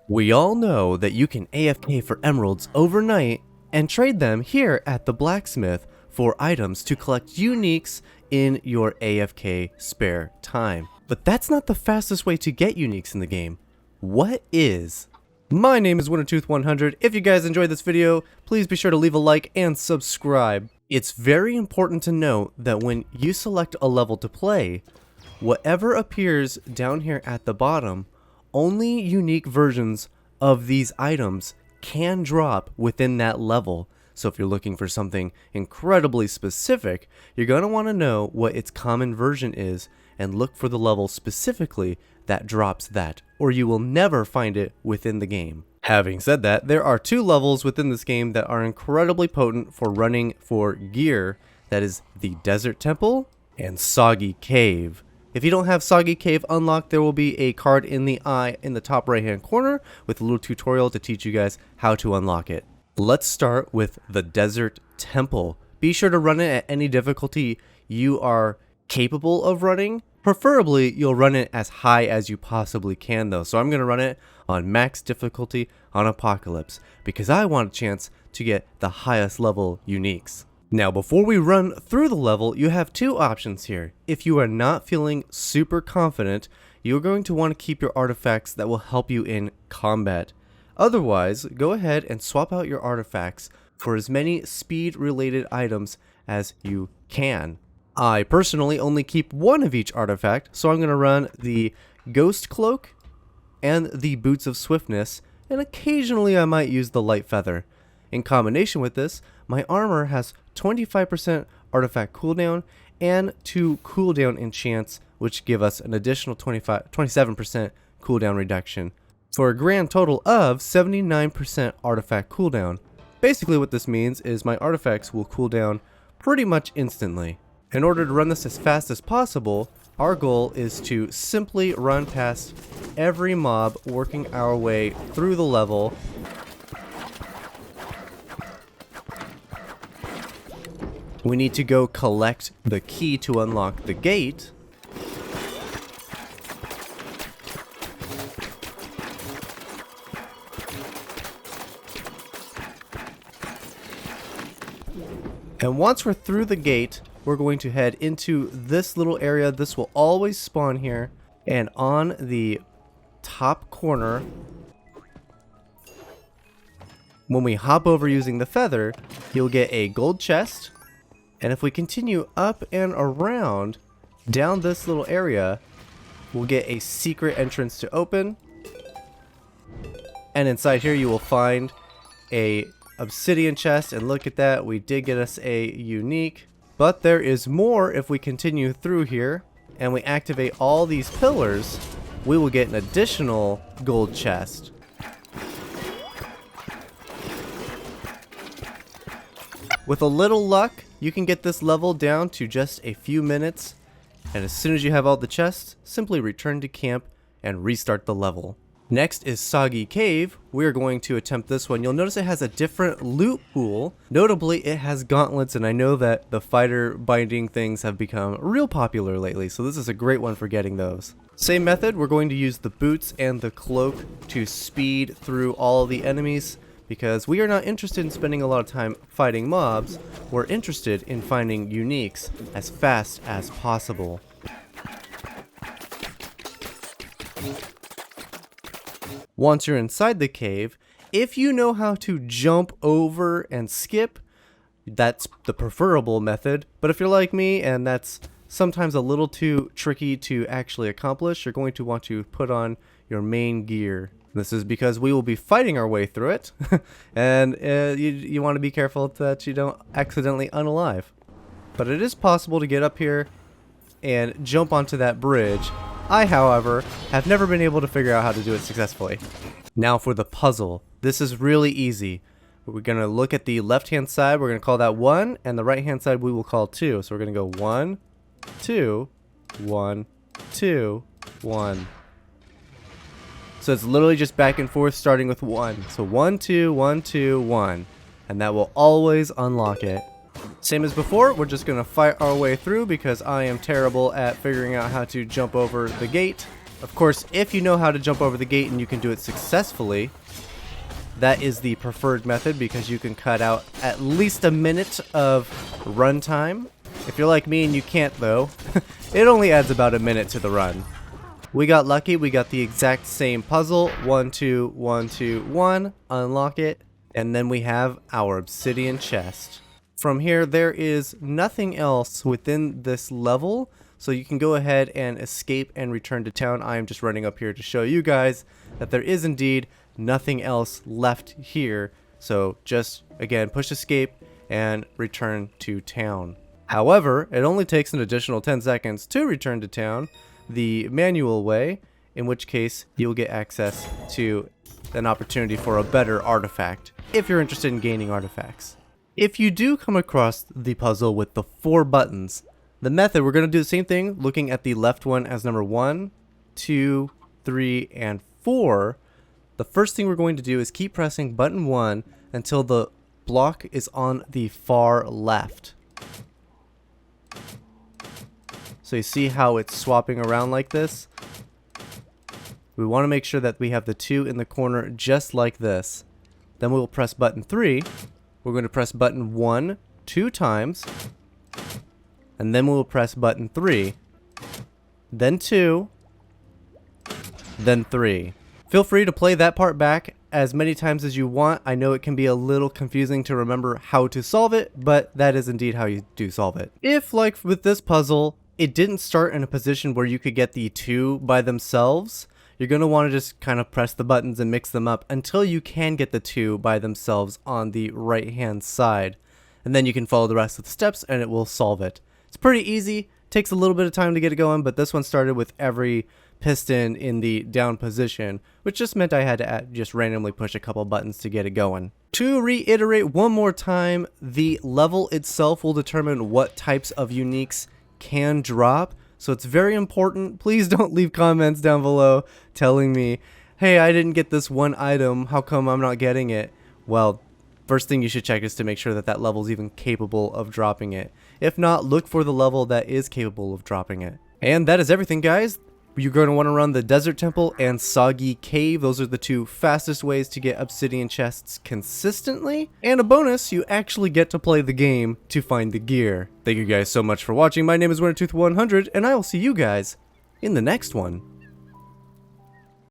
We all know that you can AFK for emeralds overnight and trade them here at the blacksmith for items to collect uniques in your AFK spare time. But that's not the fastest way to get uniques in the game. What is? My name is WinterTooth100. If you guys enjoyed this video, please be sure to leave a like and subscribe. It's very important to note that when you select a level to play, whatever appears down here at the bottom, only unique versions of these items can drop within that level. So if you're looking for something incredibly specific, you're going to want to know what its common version is and look for the level specifically that drops that, or you will never find it within the game. Having said that, there are two levels within this game that are incredibly potent for running for gear. That is the Desert Temple and Soggy Cave. If you don't have Soggy Cave unlocked, there will be a card in the eye in the top right hand corner with a little tutorial to teach you guys how to unlock it. Let's start with the Desert Temple. Be sure to run it at any difficulty you are capable of running. Preferably, you'll run it as high as you possibly can though. So I'm going to run it on max difficulty on Apocalypse because I want a chance to get the highest level uniques. Now, before we run through the level, you have two options here. If you are not feeling super confident, you're going to want to keep your artifacts that will help you in combat. Otherwise, go ahead and swap out your artifacts for as many speed-related items as you can. I personally only keep one of each artifact, so I'm going to run the Ghost Cloak and the Boots of Swiftness, and occasionally I might use the Light Feather. In combination with this, my armor has 25% artifact cooldown and 2 cooldown enchants, which give us an additional 27% cooldown reduction, for a grand total of 79% artifact cooldown. Basically what this means is my artifacts will cool down pretty much instantly. In order to run this as fast as possible, our goal is to simply run past every mob, working our way through the level. We need to go collect the key to unlock the gate. And once we're through the gate, we're going to head into this little area. This will always spawn here. And on the top corner, when we hop over using the feather, you'll get a gold chest. And if we continue up and around down this little area, we'll get a secret entrance to open. And inside here you will find a obsidian chest, and look at that, we did get us a unique. But there is more. If we continue through here and we activate all these pillars, we will get an additional gold chest. With a little luck, you can get this level down to just a few minutes, and as soon as you have all the chests, simply return to camp and restart the level. Next is Soggy Cave. We're going to attempt this one. You'll notice it has a different loot pool. Notably, it has gauntlets, and I know that the fighter binding things have become real popular lately, so this is a great one for getting those. Same method, we're going to use the boots and the cloak to speed through all the enemies, because we are not interested in spending a lot of time fighting mobs. We're interested in finding uniques as fast as possible. Once you're inside the cave, if you know how to jump over and skip, that's the preferable method. But if you're like me and that's sometimes a little too tricky to actually accomplish, you're going to want to put on your main gear. This is because we will be fighting our way through it, and you want to be careful that you don't accidentally unalive. But it is possible to get up here and jump onto that bridge. I, however, have never been able to figure out how to do it successfully. Now for the puzzle. This is really easy. We're going to look at the left-hand side. We're going to call that 1, and the right-hand side we will call 2. So we're going to go 1, 2, 1, 2, 1. So it's literally just back and forth starting with 1. So 1, 2, 1, 2, 1. And that will always unlock it. Same as before, we're just going to fight our way through because I am terrible at figuring out how to jump over the gate. Of course, if you know how to jump over the gate and you can do it successfully, that is the preferred method because you can cut out at least a minute of runtime. If you're like me and you can't though, it only adds about a minute to the run. We got lucky, we got the exact same puzzle. 1, 2, 1, 2, 1, unlock it, and then we have our obsidian chest. From here, there is nothing else within this level, so you can go ahead and escape and return to town. I am just running up here to show you guys that there is indeed nothing else left here. So just, again, push escape and return to town. However, it only takes an additional 10 seconds to return to town the manual way, in which case you'll get access to an opportunity for a better artifact if you're interested in gaining artifacts. If you do come across the puzzle with the 4 buttons, the method, we're going to do the same thing, looking at the left one as number 1, 2, 3, and 4. The first thing we're going to do is keep pressing button 1 until the block is on the far left. So you see how it's swapping around like this? We want to make sure that we have the 2 in the corner just like this. Then we'll press button 3. We're going to press button 1 2 times. And then we'll press button 3. Then 2. Then 3. Feel free to play that part back as many times as you want. I know it can be a little confusing to remember how to solve it, but that is indeed how you do solve it. If, like with this puzzle, it didn't start in a position where you could get the 2 by themselves, you're going to want to just kind of press the buttons and mix them up until you can get the 2 by themselves on the right hand side. And then you can follow the rest of the steps and it will solve it. It's pretty easy, takes a little bit of time to get it going, but this one started with every piston in the down position, which just meant I had to just randomly push a couple buttons to get it going. To reiterate one more time, the level itself will determine what types of uniques can drop, so it's very important. Please don't leave comments down below telling me, hey, I didn't get this one item, how come I'm not getting it? Well, first thing you should check is to make sure that that level is even capable of dropping it. If not, look for the level that is capable of dropping it. And that is everything, guys. You're going to want to run the Desert Temple and Soggy Cave. Those are the 2 fastest ways to get obsidian chests consistently. And a bonus, you actually get to play the game to find the gear. Thank you guys so much for watching. My name is WinterTooth100, and I will see you guys in the next one.